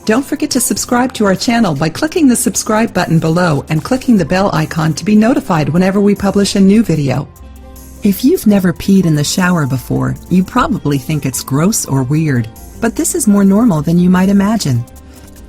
Don't forget to subscribe to our channel by clicking the subscribe button below and clicking the bell icon to be notified whenever we publish a new video. If you've never peed in the shower before, you probably think it's gross or weird, but this is more normal than you might imagine.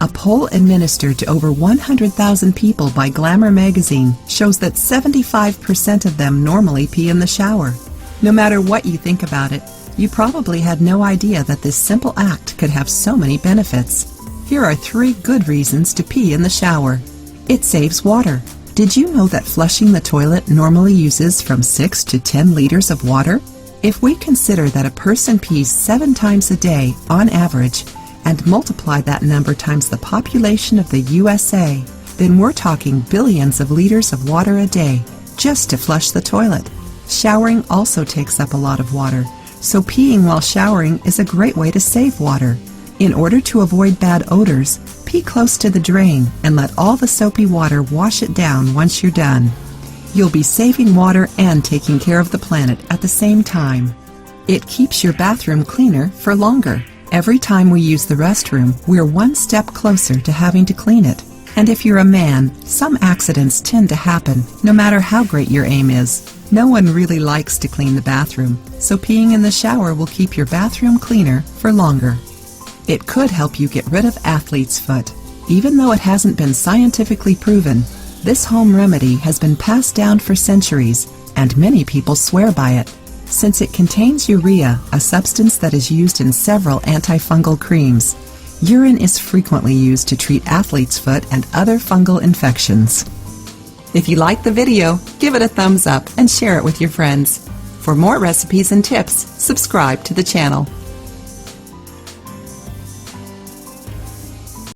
A poll administered to over 100,000 people by Glamour magazine shows that 75% of them normally pee in the shower. No matter what you think about it, you probably had no idea that this simple act could have so many benefits. Here are 3 good reasons to pee in the shower. It saves water. Did you know that flushing the toilet normally uses from 6 to 10 liters of water? If we consider that a person pees 7 times a day on average and multiply that number times the population of the USA, then we're talking billions of liters of water a day just to flush the toilet. Showering also takes up a lot of water, so peeing while showering is a great way to save water. In order to avoid bad odors, pee close to the drain and let all the soapy water wash it down once you're done. You'll be saving water and taking care of the planet at the same time. It keeps your bathroom cleaner for longer. Every time we use the restroom, we're one step closer to having to clean it. And if you're a man, some accidents tend to happen, no matter how great your aim is. No one really likes to clean the bathroom, so peeing in the shower will keep your bathroom cleaner for longer. It could help you get rid of athlete's foot. Even though it hasn't been scientifically proven, this home remedy has been passed down for centuries, and many people swear by it. Since it contains urea, a substance that is used in several antifungal creams, urine is frequently used to treat athlete's foot and other fungal infections. If you like the video, give it a thumbs up and share it with your friends. For more recipes and tips, subscribe to the channel.